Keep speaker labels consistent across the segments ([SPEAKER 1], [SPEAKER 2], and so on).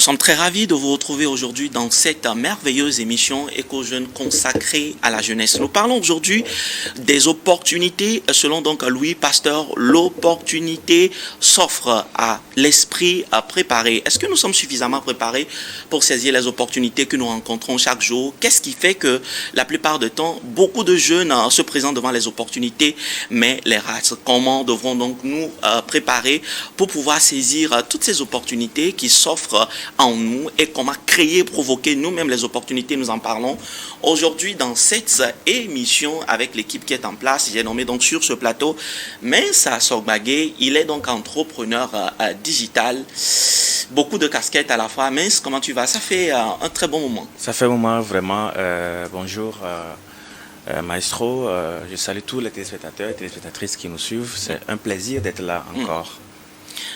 [SPEAKER 1] sommes très ravis de vous retrouver aujourd'hui dans cette merveilleuse émission Éco-Jeunes consacrée à la jeunesse. Nous parlons aujourd'hui des opportunités. Selon donc Louis Pasteur, l'opportunité s'offre à l'esprit préparé. Est-ce que nous sommes suffisamment préparés pour saisir les opportunités que nous rencontrons chaque jour? Qu'est-ce qui fait que la plupart du temps, beaucoup de jeunes se présentent devant les opportunités, mais les ratent? Comment devrons donc nous préparer pour pouvoir saisir toutes ces opportunités qui s'offrent en nous et comment créer, provoquer nous-mêmes les opportunités? Nous en parlons aujourd'hui dans cette émission avec l'équipe qui est en place. J'ai nommé donc sur ce plateau Mensa Sogbagé. Il est donc entrepreneur digital. Beaucoup de casquettes à la fois. Mens, comment tu vas? Ça fait un très bon moment.
[SPEAKER 2] Ça fait un moment vraiment. Bonjour Maestro. Je salue tous les téléspectateurs et téléspectatrices qui nous suivent. C'est un plaisir d'être là encore.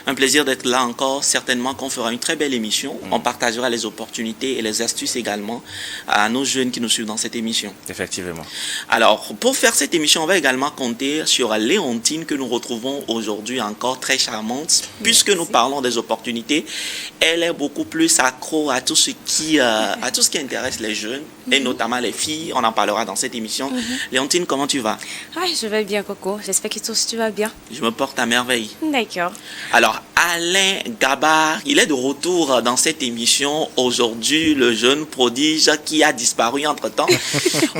[SPEAKER 1] Un plaisir d'être là encore. Certainement qu'on fera une très belle émission. On partagera les opportunités et les astuces également à nos jeunes qui nous suivent dans cette émission.
[SPEAKER 2] Effectivement.
[SPEAKER 1] Alors, pour faire cette émission, on va également compter sur Léontine que nous retrouvons aujourd'hui encore très charmante. Puisque nous parlons des opportunités, elle est beaucoup plus accro à tout ce qui intéresse les jeunes et notamment les filles. On en parlera dans cette émission. Léontine, comment tu vas?
[SPEAKER 3] Je vais bien, Coco. J'espère que toi aussi tu vas bien.
[SPEAKER 1] Je me porte à merveille.
[SPEAKER 3] D'accord.
[SPEAKER 1] Alors, Alain Gabar, il est de retour dans cette émission aujourd'hui, le jeune prodige qui a disparu entre-temps.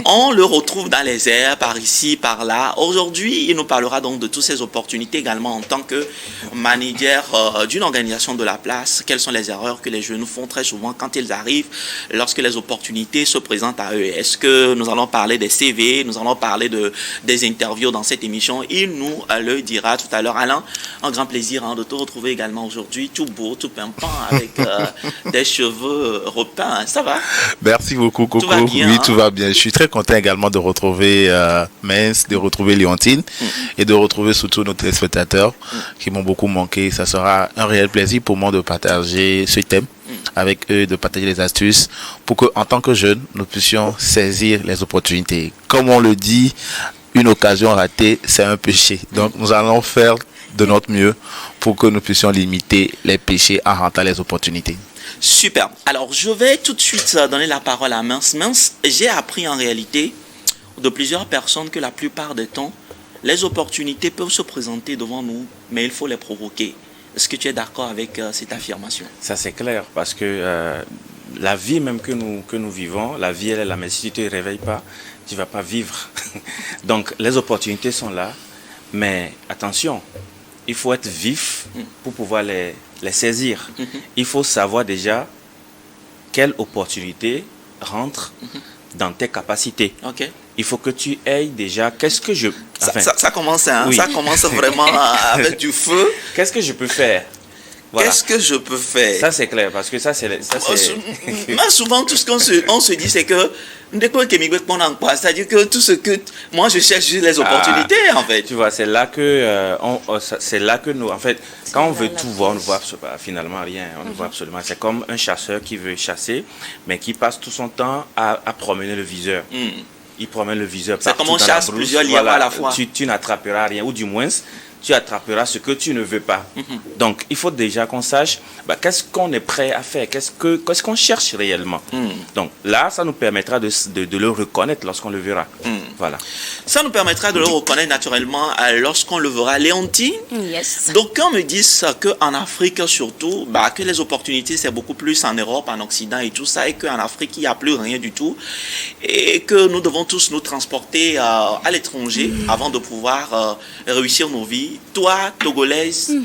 [SPEAKER 1] On le retrouve dans les airs, par ici, par là. Aujourd'hui, il nous parlera donc de toutes ces opportunités également en tant que manager d'une organisation de la place. Quelles sont les erreurs que les jeunes font très souvent quand ils arrivent, lorsque les opportunités se présentent à eux? Est-ce que nous allons parler des CV, nous allons parler des interviews dans cette émission? Il nous le dira tout à l'heure. Alain, un grand plaisir de te retrouver également aujourd'hui, tout beau, tout pimpant, avec des cheveux repeints. Ça va?
[SPEAKER 4] Merci beaucoup, Coco.
[SPEAKER 1] Tout va bien,
[SPEAKER 4] oui, tout va bien. Je suis très content également de retrouver Mens, de retrouver Léontine et de retrouver surtout nos téléspectateurs qui m'ont beaucoup manqué. Ça sera un réel plaisir pour moi de partager ce thème avec eux, de partager les astuces pour que, en tant que jeunes, nous puissions saisir les opportunités. Comme on le dit, une occasion ratée, c'est un péché. Donc, nous allons faire de notre mieux pour que nous puissions limiter les péchés en rentrant les opportunités.
[SPEAKER 1] Super. Alors, je vais tout de suite donner la parole à Mens. Mens, j'ai appris en réalité de plusieurs personnes que la plupart du temps, les opportunités peuvent se présenter devant nous, mais il faut les provoquer. Est-ce que tu es d'accord avec cette affirmation?
[SPEAKER 2] Ça, c'est clair, parce que la vie même que nous vivons, la vie, elle est là, mais si tu ne te réveilles pas, tu ne vas pas vivre. Donc, les opportunités sont là, mais attention, il faut être vif pour pouvoir les saisir. Il faut savoir déjà quelle opportunité rentre dans tes capacités.
[SPEAKER 1] Ok.
[SPEAKER 2] Il faut que tu aies déjà, qu'est-ce que je... Enfin,
[SPEAKER 1] ça commence, hein?
[SPEAKER 2] Oui.
[SPEAKER 1] Ça commence vraiment avec du feu.
[SPEAKER 2] Qu'est-ce que je peux faire? Voilà.
[SPEAKER 1] Qu'est-ce que je peux faire?
[SPEAKER 2] Ça, c'est clair, parce que ça, c'est...
[SPEAKER 1] Mais souvent, tout ce qu'on se dit, c'est que c'est-à-dire que tout ce que... Moi, je cherche juste les opportunités, en fait.
[SPEAKER 2] Tu vois, c'est là que nous... En fait, quand on veut tout voir, on ne voit finalement rien. On ne voit absolument... C'est comme un chasseur qui veut chasser, mais qui passe tout son temps à promener le viseur. Il promène le viseur
[SPEAKER 1] c'est
[SPEAKER 2] partout
[SPEAKER 1] comme on chasse plusieurs lièvres à la fois.
[SPEAKER 2] Tu n'attraperas rien, ou du moins, tu attraperas ce que tu ne veux pas. Donc, il faut déjà qu'on sache qu'est-ce qu'on est prêt à faire, qu'est-ce qu'on cherche réellement. Donc, là, ça nous permettra de le reconnaître lorsqu'on le verra. Voilà.
[SPEAKER 1] Ça nous permettra de le reconnaître naturellement lorsqu'on le verra. Léontine,
[SPEAKER 3] Yes.
[SPEAKER 1] d'aucuns me disent qu'en Afrique surtout, que les opportunités c'est beaucoup plus en Europe, en Occident et tout ça, et qu'en Afrique il n'y a plus rien du tout, et que nous devons tous nous transporter à l'étranger avant de pouvoir réussir nos vies. Toi, Togolaise,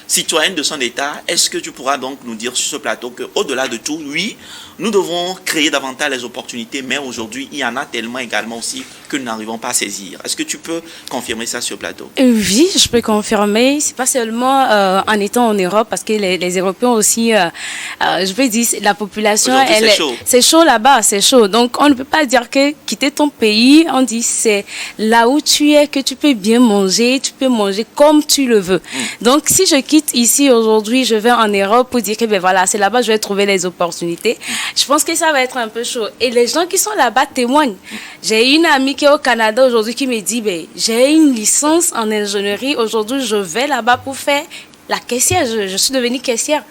[SPEAKER 1] citoyenne de son État, est-ce que tu pourras donc nous dire sur ce plateau qu'au-delà de tout, oui, nous devons créer davantage les opportunités, mais aujourd'hui, il y en a tellement également aussi que nous n'arrivons pas à saisir. Est-ce que tu peux confirmer ça sur le plateau?
[SPEAKER 3] Oui, je peux confirmer. C'est pas seulement en étant en Europe, parce que les Européens aussi, je peux dire, la population, c'est chaud là-bas, c'est chaud. Donc, on ne peut pas dire que quitter ton pays, on dit c'est là où tu es que tu peux bien manger, tu peux manger comme tu le veux. Donc, si je quitte ici aujourd'hui, je vais en Europe pour dire que voilà, c'est là-bas que je vais trouver les opportunités. Je pense que ça va être un peu chaud. Et les gens qui sont là-bas témoignent. J'ai une amie qui est au Canada aujourd'hui qui me dit, j'ai une licence en ingénierie. Aujourd'hui, je vais là-bas pour faire la caissière, je suis devenue caissière.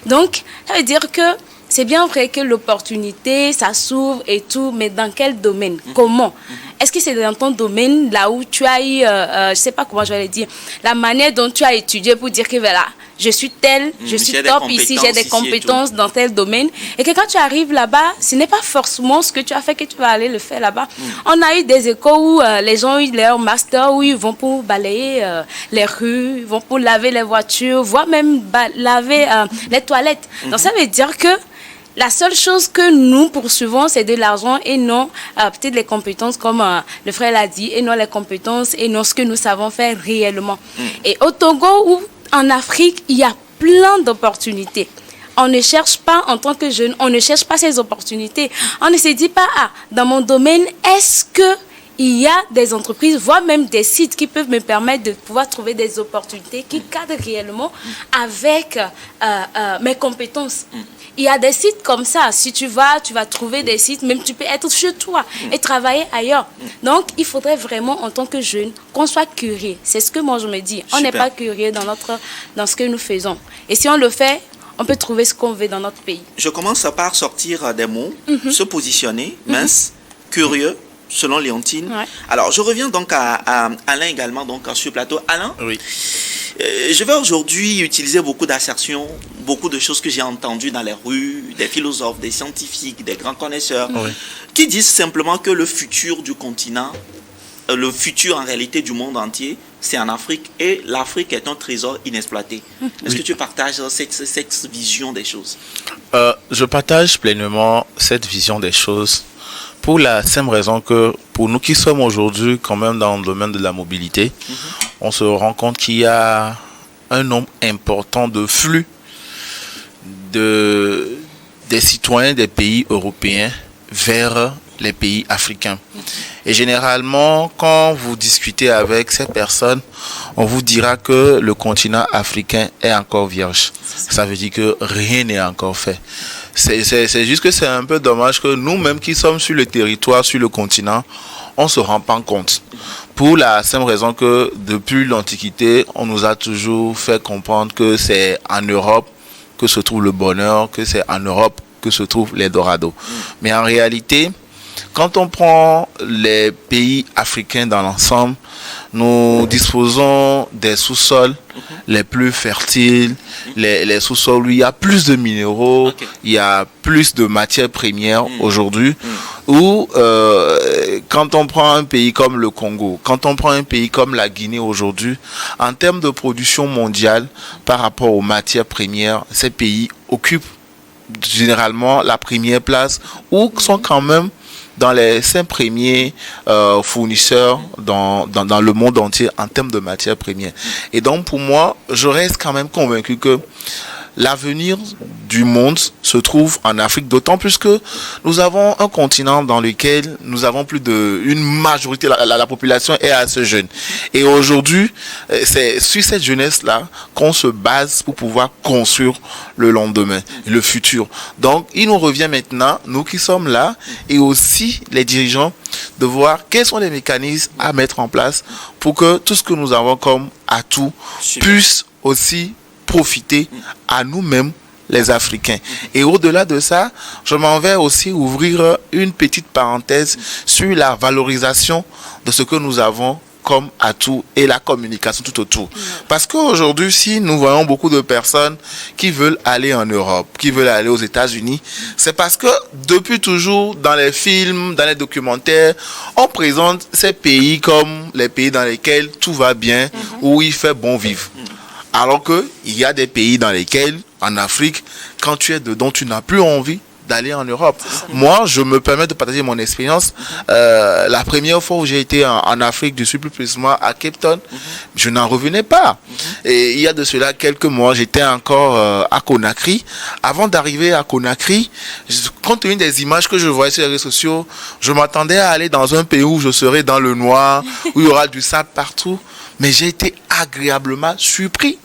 [SPEAKER 3] Donc, ça veut dire que c'est bien vrai que l'opportunité, ça s'ouvre et tout, mais dans quel domaine? Comment? Est-ce que c'est dans ton domaine, là où tu as eu, je ne sais pas comment je vais le dire, la manière dont tu as étudié pour dire que voilà, je suis telle, je suis top ici, j'ai des compétences dans tel domaine. Et que quand tu arrives là-bas, ce n'est pas forcément ce que tu as fait que tu vas aller le faire là-bas. On a eu des écoles où les gens ont eu leur master, où ils vont pour balayer les rues, ils vont pour laver les voitures, voire même laver les toilettes. Donc ça veut dire que la seule chose que nous poursuivons, c'est de l'argent et non peut-être les compétences, comme le frère l'a dit, et non les compétences et non ce que nous savons faire réellement. Et au Togo ou en Afrique, il y a plein d'opportunités. On ne cherche pas, en tant que jeune, on ne cherche pas ces opportunités. On ne se dit pas, dans mon domaine, est-ce que il y a des entreprises, voire même des sites qui peuvent me permettre de pouvoir trouver des opportunités qui cadrent réellement avec mes compétences. Il y a des sites comme ça. Si tu vas trouver des sites, même tu peux être chez toi et travailler ailleurs. Donc, il faudrait vraiment, en tant que jeune, qu'on soit curieux. C'est ce que moi je me dis. On n'est pas curieux dans ce que nous faisons. Et si on le fait, on peut trouver ce qu'on veut dans notre pays.
[SPEAKER 1] Je commence par sortir des mots, se positionner, mince, curieux, selon Léontine. Ouais. Alors, je reviens donc à Alain également, donc sur le plateau. Alain,
[SPEAKER 4] oui.
[SPEAKER 1] Je vais aujourd'hui utiliser beaucoup d'assertions, beaucoup de choses que j'ai entendues dans les rues, des philosophes, des scientifiques, des grands connaisseurs, qui disent simplement que le futur du continent, le futur en réalité du monde entier, c'est en Afrique, et l'Afrique est un trésor inexploité. Est-ce que tu partages cette vision des choses?
[SPEAKER 4] Je partage pleinement cette vision des choses, pour la simple raison que pour nous qui sommes aujourd'hui quand même dans le domaine de la mobilité, on se rend compte qu'il y a un nombre important de flux des citoyens des pays européens vers les pays africains. Et généralement, quand vous discutez avec ces personnes, on vous dira que le continent africain est encore vierge. Ça veut dire que rien n'est encore fait. C'est juste que c'est un peu dommage que nous-mêmes qui sommes sur le territoire, sur le continent, on ne se rend pas compte. Pour la simple raison que depuis l'Antiquité, on nous a toujours fait comprendre que c'est en Europe que se trouve le bonheur, que c'est en Europe que se trouve l'Eldorado. Mais en réalité, quand on prend les pays africains dans l'ensemble, nous disposons des sous-sols les plus fertiles, les sous-sols où il y a plus de minéraux, il y a plus de matières premières aujourd'hui. Ou quand on prend un pays comme le Congo, quand on prend un pays comme la Guinée aujourd'hui, en termes de production mondiale par rapport aux matières premières, ces pays occupent généralement la première place ou sont quand même dans les 5 premiers fournisseurs dans le monde entier en termes de matières premières. Et donc pour moi, je reste quand même convaincu que l'avenir du monde se trouve en Afrique, d'autant plus que nous avons un continent dans lequel nous avons une majorité, la population est assez jeune. Et aujourd'hui, c'est sur cette jeunesse-là qu'on se base pour pouvoir construire le lendemain, le futur. Donc, il nous revient maintenant, nous qui sommes là, et aussi les dirigeants, de voir quels sont les mécanismes à mettre en place pour que tout ce que nous avons comme atout puisse aussi profiter à nous-mêmes, les Africains. Et au-delà de ça, je m'en vais aussi ouvrir une petite parenthèse sur la valorisation de ce que nous avons comme atout et la communication tout autour. Parce qu'aujourd'hui, si nous voyons beaucoup de personnes qui veulent aller en Europe, qui veulent aller aux États-Unis, c'est parce que depuis toujours, dans les films, dans les documentaires, on présente ces pays comme les pays dans lesquels tout va bien, où il fait bon vivre. Alors qu'il y a des pays dans lesquels, en Afrique, quand tu es dedans, tu n'as plus envie d'aller en Europe. Moi, je me permets de partager mon expérience. La première fois où j'ai été en Afrique du Sud, plus précisément à Cape Town, je n'en revenais pas. Et il y a de cela quelques mois, j'étais encore à Conakry. Avant d'arriver à Conakry, compte tenu des images que je voyais sur les réseaux sociaux, je m'attendais à aller dans un pays où je serais dans le noir, où il y aura du sable partout. Mais j'ai été agréablement surpris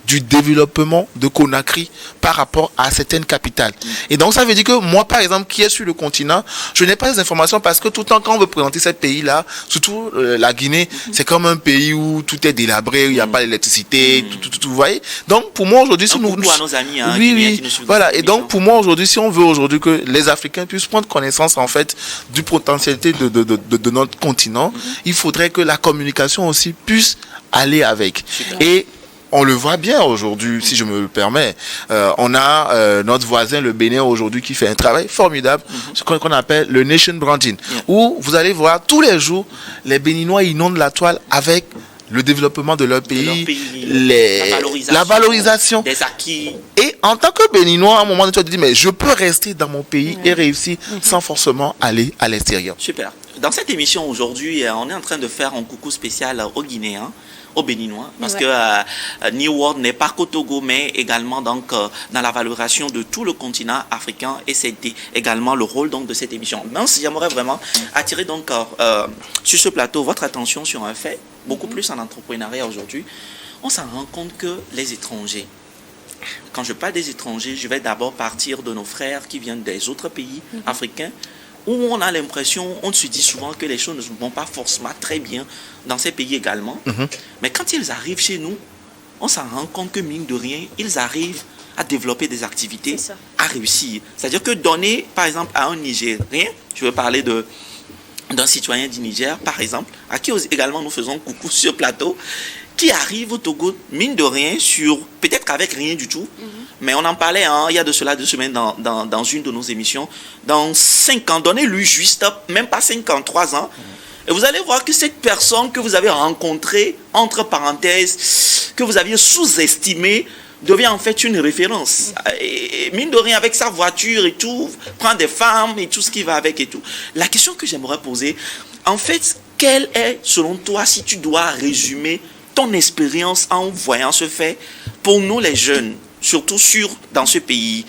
[SPEAKER 4] du développement de Conakry par rapport à certaines capitales. Et donc, ça veut dire que moi, par exemple, qui est sur le continent, je n'ai pas les informations parce que tout le temps, quand on veut présenter ces pays-là, surtout la Guinée, c'est comme un pays où tout est délabré, où il n'y a pas d'électricité, tout, vous voyez. Donc, pour moi, aujourd'hui, si nous...
[SPEAKER 1] à nos amis, hein,
[SPEAKER 4] oui, voilà. Et donc, pour moi, aujourd'hui, si on veut aujourd'hui que les Africains puissent prendre connaissance, en fait, du potentialité de notre continent, il faudrait que la communication aussi puisse aller avec. Et on le voit bien aujourd'hui, si je me le permets. On a notre voisin, le Bénin, aujourd'hui, qui fait un travail formidable, ce qu'on appelle le nation branding, où vous allez voir tous les jours, les Béninois inondent la toile avec le développement de leur pays, la valorisation
[SPEAKER 1] des acquis.
[SPEAKER 4] Et en tant que Béninois, à un moment donné, tu te dis, mais je peux rester dans mon pays et réussir sans forcément aller à l'extérieur.
[SPEAKER 1] Super. Dans cette émission aujourd'hui, on est en train de faire un coucou spécial aux Guinéens, aux Béninois, parce que New World n'est pas qu'au Togo, mais également donc, dans la valorisation de tout le continent africain, et c'est également le rôle donc, de cette émission. Mais j'aimerais vraiment attirer donc, sur ce plateau votre attention sur un fait, beaucoup plus en entrepreneuriat aujourd'hui. On s'en rend compte que les étrangers, quand je parle des étrangers, je vais d'abord partir de nos frères qui viennent des autres pays africains, où on a l'impression, on se dit souvent que les choses ne vont pas forcément très bien dans ces pays également. Mais quand ils arrivent chez nous, on s'en rend compte que mine de rien, ils arrivent à développer des activités, à réussir. C'est-à-dire que donner, par exemple, à un Nigérien, je veux parler d'un citoyen du Niger, par exemple, à qui également nous faisons coucou sur le plateau, qui arrive au Togo, mine de rien, peut-être qu'avec rien du tout, mais on en parlait il y a de cela 2 semaines dans une de nos émissions, dans 5 ans, donnez-lui juste, même pas 5 ans, 3 ans, et vous allez voir que cette personne que vous avez rencontrée, entre parenthèses, que vous aviez sous-estimée, devient en fait une référence. Et mine de rien, avec sa voiture et tout, prend des femmes et tout ce qui va avec et tout. La question que j'aimerais poser, en fait, quelle est, selon toi, si tu dois résumer ton expérience en voyant ce fait, pour nous les jeunes, surtout dans ce pays,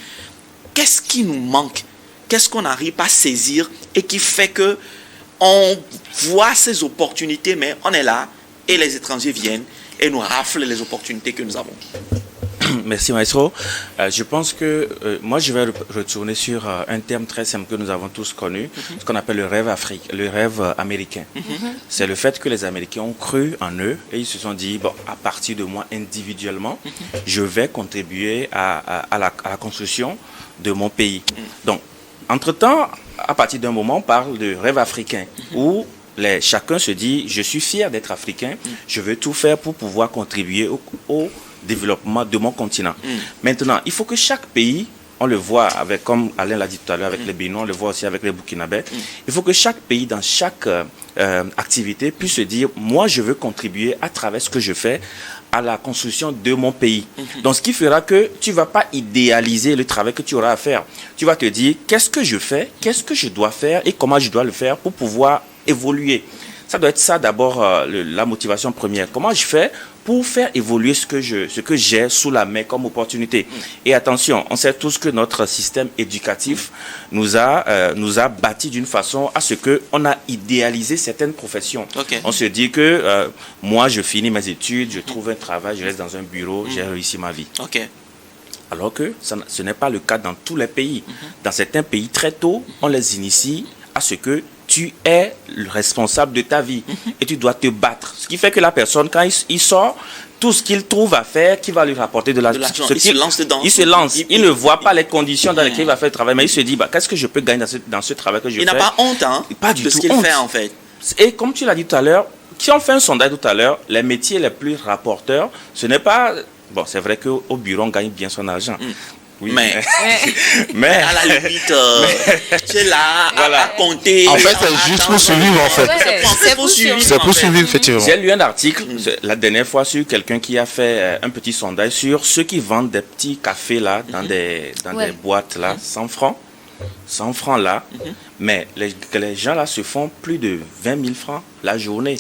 [SPEAKER 1] qu'est-ce qui nous manque? Qu'est-ce qu'on n'arrive pas à saisir et qui fait que on voit ces opportunités, mais on est là et les étrangers viennent et nous raflent les opportunités que nous avons?
[SPEAKER 2] Merci Maestro. Je pense que moi je vais retourner sur un terme très simple que nous avons tous connu, ce qu'on appelle le rêve américain. C'est le fait que les Américains ont cru en eux et ils se sont dit, bon, à partir de moi individuellement, je vais contribuer à la construction de mon pays. Donc, entre-temps, à partir d'un moment, on parle de rêve africain où chacun se dit, je suis fier d'être africain, je veux tout faire pour pouvoir contribuer au développement de mon continent. Maintenant, il faut que chaque pays, on le voit avec, comme Alain l'a dit tout à l'heure, avec les Béninois, on le voit aussi avec les Burkinabés, il faut que chaque pays, dans chaque activité, puisse se dire, moi, je veux contribuer à travers ce que je fais à la construction de mon pays. Donc, ce qui fera que tu ne vas pas idéaliser le travail que tu auras à faire. Tu vas te dire, qu'est-ce que je fais, qu'est-ce que je dois faire et comment je dois le faire pour pouvoir évoluer. Ça doit être ça d'abord la motivation première. Comment je fais pour faire évoluer ce que j'ai sous la main comme opportunité. Et attention, on sait tous que notre système éducatif nous a bâti d'une façon à ce qu'on a idéalisé certaines professions. On se dit que moi, je finis mes études, je trouve un travail, je reste dans un bureau, j'ai réussi ma vie. Alors que ce n'est pas le cas dans tous les pays. Dans certains pays, très tôt, on les initie à ce que tu es le responsable de ta vie et tu dois te battre. Ce qui fait que la personne, quand il sort, tout ce qu'il trouve à faire, qui va lui rapporter de l'argent,
[SPEAKER 1] il se lance dedans.
[SPEAKER 2] Il se lance. Il ne voit pas les conditions dans lesquelles il va faire le travail, mais il se dit, qu'est-ce que je peux gagner dans ce travail que je fais?
[SPEAKER 1] Il n'a pas honte
[SPEAKER 2] pas du
[SPEAKER 1] de
[SPEAKER 2] tout
[SPEAKER 1] ce qu'il fait en fait.
[SPEAKER 2] Et comme tu l'as dit tout à l'heure, si on fait un sondage tout à l'heure, les métiers les plus rapporteurs, ce n'est pas... Bon, c'est vrai qu'au bureau, on gagne bien son argent. Oui, mais
[SPEAKER 1] à la limite, c'est là à compter.
[SPEAKER 4] En fait, c'est juste pour survivre, en fait.
[SPEAKER 1] C'est pour survivre.
[SPEAKER 4] C'est pour survivre, effectivement.
[SPEAKER 2] J'ai lu un article la dernière fois sur quelqu'un qui a fait un petit sondage sur ceux qui vendent des petits cafés là, dans des boîtes là, 100 francs. 100 francs là, mais les gens là se font plus de 20 000 francs la journée.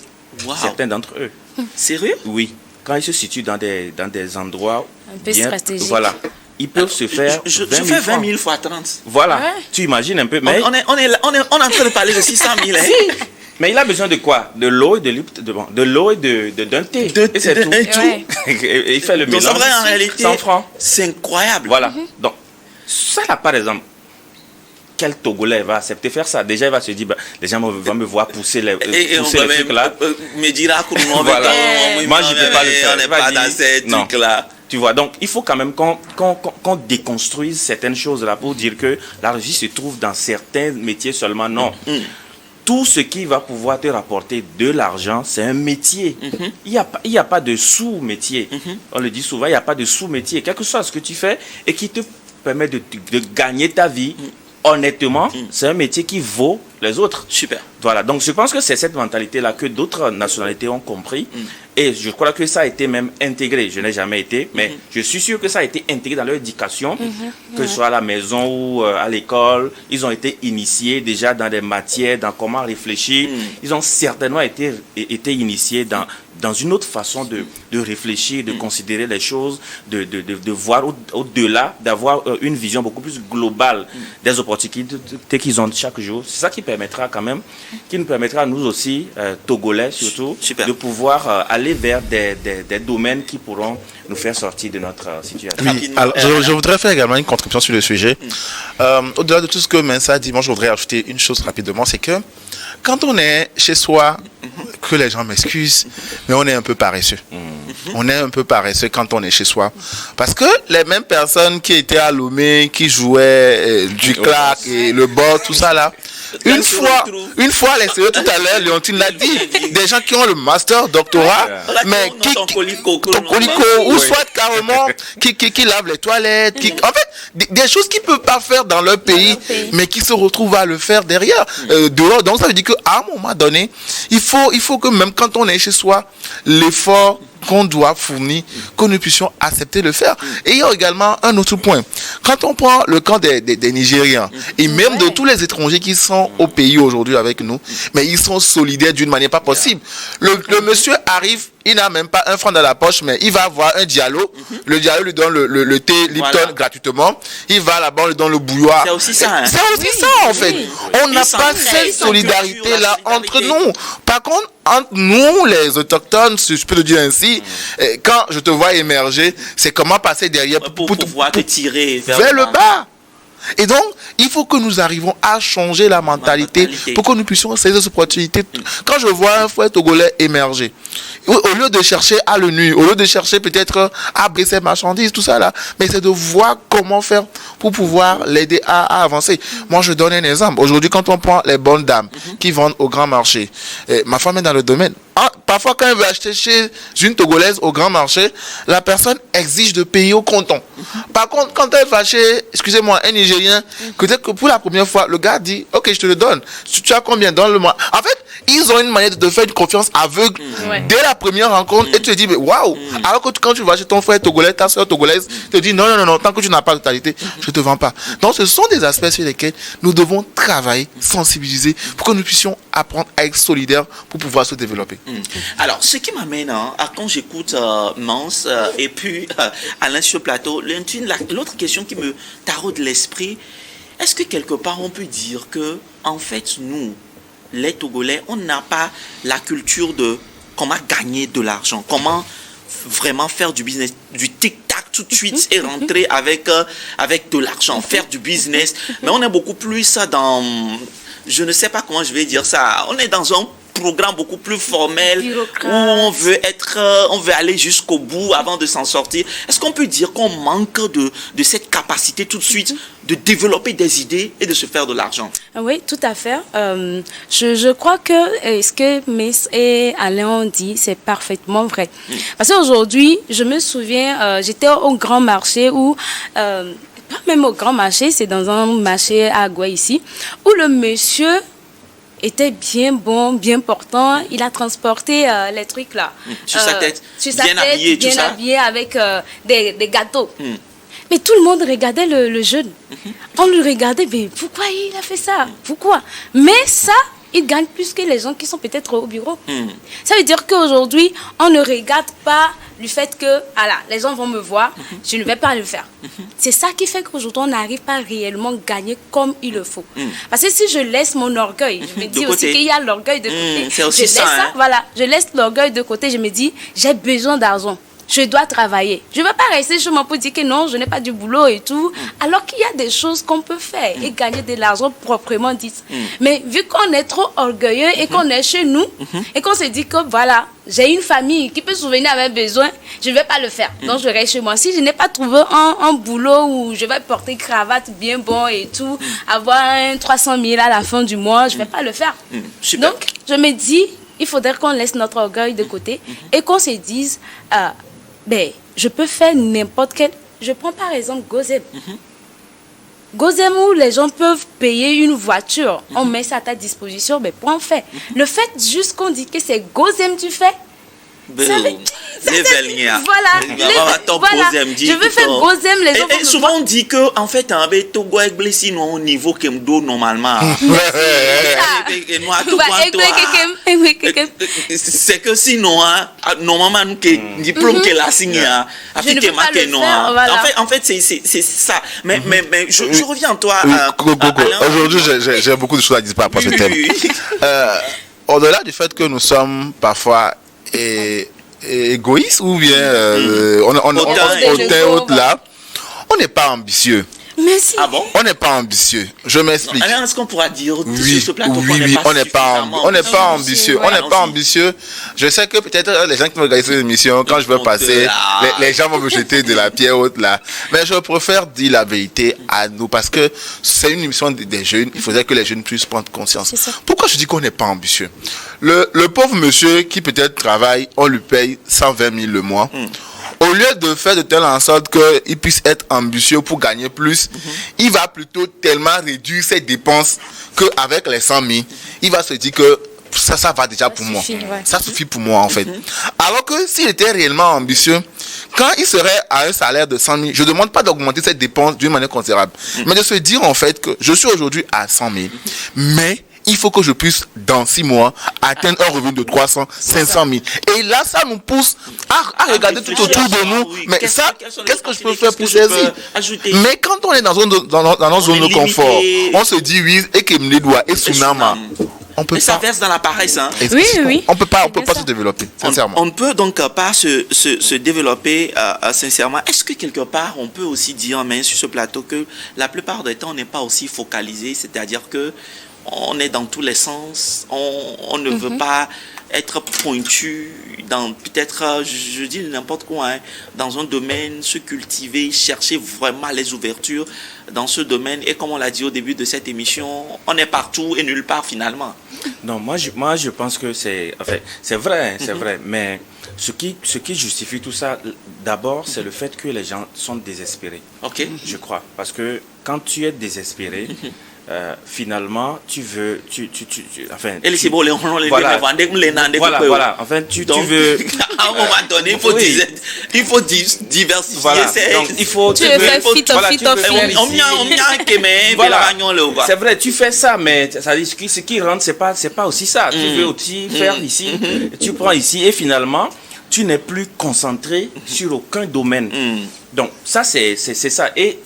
[SPEAKER 2] Certains d'entre eux.
[SPEAKER 1] Sérieux?
[SPEAKER 2] Oui. Quand ils se situent dans des endroits
[SPEAKER 3] un peu stratégiques.
[SPEAKER 2] Voilà. Ils peuvent se faire
[SPEAKER 1] je fais 20 000 fois 30.
[SPEAKER 2] Voilà, tu imagines un peu. Mais
[SPEAKER 1] on est en train de parler de 600 000.
[SPEAKER 2] Mais il a besoin de quoi? De l'eau et d'un thé. Et c'est tout.
[SPEAKER 3] Ouais.
[SPEAKER 2] Et il fait le
[SPEAKER 1] Donc,
[SPEAKER 2] mélange.
[SPEAKER 1] c'est vrai, en réalité,
[SPEAKER 2] 100 francs.
[SPEAKER 1] c'est incroyable.
[SPEAKER 2] Voilà. Donc, ça là, par exemple, quel Togolais va accepter faire ça? Déjà, il va se dire, les gens vont me voir pousser les trucs là.
[SPEAKER 1] Me dira que nous,
[SPEAKER 2] voilà. Moi, je ne peux pas le faire.
[SPEAKER 1] On n'est pas dans ces trucs-là.
[SPEAKER 2] Tu vois, donc il faut quand même qu'on déconstruise certaines choses-là pour dire que la réussite se trouve dans certains métiers seulement. Non. Tout ce qui va pouvoir te rapporter de l'argent, c'est un métier. Il n'y a pas de sous-métier. On le dit souvent, il n'y a pas de sous-métier. Quel que soit ce que tu fais et qui te permet de gagner ta vie, honnêtement, c'est un métier qui vaut les autres.
[SPEAKER 1] Super.
[SPEAKER 2] Voilà, donc je pense que c'est cette mentalité-là que d'autres nationalités ont compris. Et je crois que ça a été même intégré. Je n'ai jamais été, mais je suis sûr que ça a été intégré dans leur éducation, que ce soit à la maison ou à l'école. Ils ont été initiés déjà dans des matières, dans comment réfléchir. Ils ont certainement été initiés dans une autre façon de réfléchir, de considérer les choses, de voir au-delà, d'avoir une vision beaucoup plus globale des opportunités qu'ils ont chaque jour. C'est ça qui permettra quand même, qui nous permettra à nous aussi, Togolais surtout,
[SPEAKER 1] Super.
[SPEAKER 2] de pouvoir aller vers des domaines qui pourront nous faire sortir de notre situation.
[SPEAKER 4] Oui, alors, je voudrais faire également une contribution sur le sujet. Au-delà de tout ce que Mensa a dit, moi je voudrais ajouter une chose rapidement, c'est que quand on est chez soi, que les gens m'excusent, mais on est un peu paresseux. On est un peu paresseux quand on est chez soi. Parce que les mêmes personnes qui étaient à Lomé, qui jouaient du clac et le bord, tout ça là, une fois à l'extérieur tout à l'heure, Léontine l'a dit, des gens qui ont le master, doctorat, mais ton colico, ou soit carrément qui lavent les toilettes, en fait, des choses qu'ils ne peuvent pas faire dans leur pays, mais qui se retrouvent à le faire derrière, dehors. Donc ça veut dire qu'à un moment donné, il faut que même quand on est chez soi, l'effort qu'on doit fournir, que nous puissions accepter de le faire. Et il y a également un autre point. Quand on prend le camp des Nigériens, et même de tous les étrangers qui sont au pays aujourd'hui avec nous, mais ils sont solidaires d'une manière pas possible. Le monsieur arrive, il n'a même pas un franc dans la poche, mais il va avoir un Diallo. Le Diallo lui donne le thé Lipton gratuitement. Il va là-bas, on lui donne le bouilloire.
[SPEAKER 1] C'est aussi ça. Hein?
[SPEAKER 4] C'est aussi ça, en fait. On n'a pas cette solidarité-là entre nous. Par contre, entre nous, les autochtones, si je peux le dire ainsi, quand je te vois émerger, c'est comment passer derrière
[SPEAKER 1] pour pouvoir te tirer
[SPEAKER 4] vers le bas. Et donc, il faut que nous arrivions à changer la mentalité pour que nous puissions saisir cette opportunité. Quand je vois un frère togolais émerger, au lieu de chercher à le nuire, au lieu de chercher peut-être à briser ses marchandises, tout ça là, mais c'est de voir comment faire pour pouvoir l'aider à avancer. Moi, je donne un exemple. Aujourd'hui, quand on prend les bonnes dames qui vendent au grand marché, ma femme est dans le domaine. Parfois, quand elle veut acheter chez une Togolaise au grand marché, la personne exige de payer au comptant. Par contre, quand elle va chez, excusez-moi, un Nigérien, peut-être que pour la première fois, le gars dit, ok, je te le donne. Tu as combien? Donne-le-moi. En fait, ils ont une manière de te faire une confiance aveugle dès la première rencontre et tu te dis, mais waouh! Alors que quand tu vas chez ton frère togolais, ta soeur togolaise, te dit, non, tant que tu n'as pas de totalité, je ne te vends pas. Donc, ce sont des aspects sur lesquels nous devons travailler, sensibiliser, pour que nous puissions apprendre à être solidaires pour pouvoir se développer.
[SPEAKER 1] Alors, ce qui m'amène à quand j'écoute Mans et puis Alain sur le plateau, l'autre question qui me taraude l'esprit, est-ce que quelque part on peut dire que, en fait, nous, les Togolais, on n'a pas la culture de comment gagner de l'argent, comment vraiment faire du business, du tic-tac tout de suite et rentrer avec de l'argent, faire du business, mais on est beaucoup plus dans, je ne sais pas comment je vais dire ça, on est dans un programme beaucoup plus formel où on veut aller jusqu'au bout avant de s'en sortir. Est-ce qu'on peut dire qu'on manque de cette capacité tout de suite de développer des idées et de se faire de l'argent?
[SPEAKER 3] Oui, tout à fait. Je crois que ce que Miss et Alain ont dit, c'est parfaitement vrai. Parce qu'aujourd'hui, je me souviens, j'étais au grand marché où... pas même au grand marché, c'est dans un marché à Agua ici, où le monsieur était bien bon, bien portant. Il a transporté les trucs là.
[SPEAKER 1] Sur sa tête, bien
[SPEAKER 3] habillé avec des gâteaux. Mais tout le monde regardait le jeune. On le regardait, mais pourquoi il a fait ça? Pourquoi? Mais ça, il gagne plus que les gens qui sont peut-être au bureau. Ça veut dire qu'aujourd'hui, on ne regarde pas du fait que les gens vont me voir, je ne vais pas le faire. C'est ça qui fait qu'aujourd'hui, on n'arrive pas réellement à gagner comme il le faut. Parce que si je laisse mon orgueil, je me dis aussi qu'il y a l'orgueil de côté.
[SPEAKER 1] C'est aussi
[SPEAKER 3] je laisse l'orgueil de côté, je me dis, j'ai besoin d'argent. Je dois travailler. Je ne vais pas rester chez moi pour dire que non, je n'ai pas du boulot et tout. Alors qu'il y a des choses qu'on peut faire et gagner de l'argent proprement dit. Mais vu qu'on est trop orgueilleux et qu'on est chez nous et qu'on se dit que voilà, j'ai une famille qui peut souvenir à mes besoins, je ne vais pas le faire. Donc je reste chez moi. Si je n'ai pas trouvé un boulot où je vais porter cravate bien bon et tout, avoir 300 000 à la fin du mois, je ne vais pas le faire.
[SPEAKER 1] Super.
[SPEAKER 3] Donc je me dis, il faudrait qu'on laisse notre orgueil de côté et qu'on se dise... je peux faire n'importe quel... Je prends par exemple Gozem. Gozem où les gens peuvent payer une voiture. On met ça à ta disposition, mais pour en faire. Le fait juste qu'on dit que c'est Gozem tu fais,
[SPEAKER 1] voilà,
[SPEAKER 3] je veux faire Gozem, les gens.
[SPEAKER 1] Et souvent on dit que en fait avec Togo avec Blessi nous au niveau que me donne normalement. C'est que sinon normalement nous que diplôme que la signe en fait c'est ça. Mais je reviens à toi.
[SPEAKER 4] Aujourd'hui j'ai beaucoup de choses à dire par rapport à ce thème. Au-delà du fait que nous sommes parfois égoïste ou bien au-delà, on n'est pas ambitieux.
[SPEAKER 3] Merci.
[SPEAKER 1] Ah bon?
[SPEAKER 4] On n'est pas ambitieux. Je m'explique.
[SPEAKER 1] Alors, est-ce qu'on pourra dire
[SPEAKER 4] oui,
[SPEAKER 1] sur ce plateau
[SPEAKER 4] on n'est pas ambitieux. On n'est pas ambitieux. Je sais que peut-être les gens qui vont regarder cette émission, quand je vais passer, les gens vont me jeter de la pierre haute là. Mais je préfère dire la vérité à nous parce que c'est une émission des jeunes. Il faudrait que les jeunes puissent prendre conscience. Pourquoi je dis qu'on n'est pas ambitieux? Le pauvre monsieur qui peut-être travaille, on lui paye 120 000 le mois. Au lieu de faire de telle en sorte qu'il puisse être ambitieux pour gagner plus, il va plutôt tellement réduire ses dépenses qu'avec les 100 000, il va se dire que ça va déjà pour moi. Ça suffit pour moi en fait. Alors que s'il était réellement ambitieux, quand il serait à un salaire de 100 000, je ne demande pas d'augmenter ses dépenses d'une manière considérable, mais de se dire en fait que je suis aujourd'hui à 100 000, mais il faut que je puisse, dans 6 mois, atteindre un revenu de 300, 500 000. Et là, ça nous pousse à regarder tout autour de nous. Mais ça, qu'est-ce que je peux faire pour saisir? Mais quand on est dans notre zone de confort, on se dit oui, et que me doit, et Sunama. On peut
[SPEAKER 1] ça verse dans l'appareil, ça.
[SPEAKER 3] Oui.
[SPEAKER 4] On peut pas se développer, sincèrement.
[SPEAKER 1] On ne peut donc pas se développer sincèrement. Est-ce que quelque part, on peut aussi dire, mais sur ce plateau, que la plupart du temps, on n'est pas aussi focalisé, c'est-à-dire que on est dans tous les sens, on ne veut pas être pointu dans peut-être, je dis n'importe quoi, dans un domaine, se cultiver, chercher vraiment les ouvertures dans ce domaine. Et comme on l'a dit au début de cette émission, on est partout et nulle part finalement.
[SPEAKER 2] Non, moi je pense que c'est vrai, c'est vrai, mais ce qui justifie tout ça, d'abord, c'est le fait que les gens sont désespérés.
[SPEAKER 1] Ok.
[SPEAKER 2] Je crois, parce que quand tu es désespéré, finalement, tu veux, enfin. Voilà. Enfin, tu veux.
[SPEAKER 1] À un moment donné, il faut diversifier.
[SPEAKER 2] Voilà. Donc, il faut. C'est vrai, tu fais ça, mais ça dit ce qui rentre, c'est pas aussi ça. Tu veux aussi faire ici, tu prends ici, et finalement, tu n'es plus concentré sur aucun domaine. Donc, ça, c'est ça. Et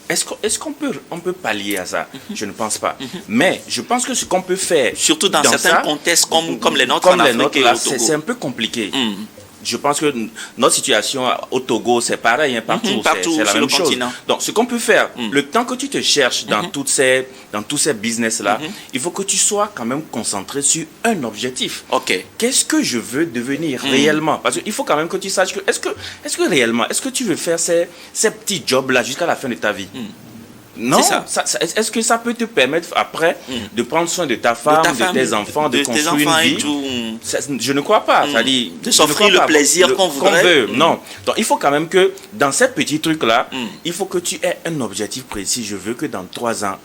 [SPEAKER 2] est-ce qu'on peut pallier à ça? Je ne pense pas. Mais je pense que ce qu'on peut faire,
[SPEAKER 1] surtout dans certains contextes comme les nôtres,
[SPEAKER 2] c'est un peu compliqué. Je pense que notre situation au Togo, c'est pareil, partout c'est la même chose. Continent. Donc, ce qu'on peut faire, le temps que tu te cherches dans tous ces business-là, il faut que tu sois quand même concentré sur un objectif.
[SPEAKER 1] Ok.
[SPEAKER 2] Qu'est-ce que je veux devenir réellement? Parce qu'il faut quand même que tu saches que, est-ce que réellement, est-ce que tu veux faire ces petits jobs-là jusqu'à la fin de ta vie? Non, ça, est-ce que ça peut te permettre après de prendre soin de ta femme, de tes enfants, de construire une vie? Je ne crois pas.
[SPEAKER 1] De s'offrir le plaisir qu'on veut.
[SPEAKER 2] Non. Donc il faut quand même que dans ces petits trucs-là, il faut que tu aies un objectif précis. Je veux que dans 3 ans,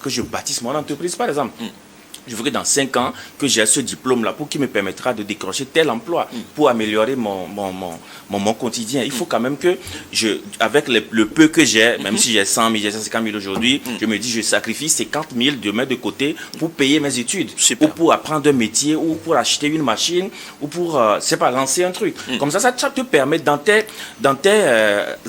[SPEAKER 2] que je bâtisse mon entreprise, par exemple. Je veux que dans 5 ans, que j'ai ce diplôme-là qui me permettra de décrocher tel emploi pour améliorer mon quotidien. Il faut quand même que, avec le peu que j'ai, même si j'ai 100 000, j'ai 150 000 aujourd'hui, je me dis je sacrifie 50 000 de mettre de côté pour payer mes études, ou pour apprendre un métier, ou pour acheter une machine, ou pour, lancer un truc. Comme ça te permet dans tes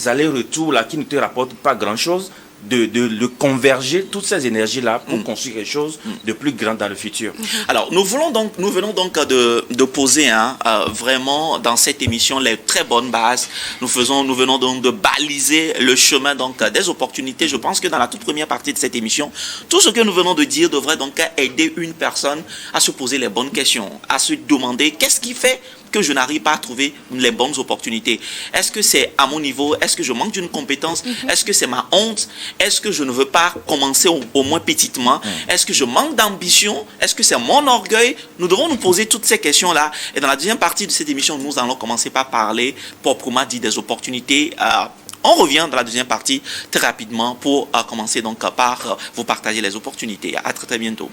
[SPEAKER 2] allers-retours là, qui ne te rapportent pas grand-chose, de converger toutes ces énergies-là pour construire quelque chose de plus grand dans le futur.
[SPEAKER 1] Alors, nous venons donc de poser vraiment dans cette émission les très bonnes bases. Nous venons donc de baliser le chemin donc des opportunités. Je pense que dans la toute première partie de cette émission, tout ce que nous venons de dire devrait donc aider une personne à se poser les bonnes questions, à se demander qu'est-ce qui fait que je n'arrive pas à trouver les bonnes opportunités. Est-ce que c'est à mon niveau? Est-ce que je manque d'une compétence? Est-ce que c'est ma honte? Est-ce que je ne veux pas commencer au moins petitement? Est-ce que je manque d'ambition? Est-ce que c'est mon orgueil? Nous devons nous poser toutes ces questions-là. Et dans la deuxième partie de cette émission, nous allons commencer par parler proprement dit des opportunités. On revient dans la deuxième partie très rapidement pour commencer donc par vous partager les opportunités. À très bientôt.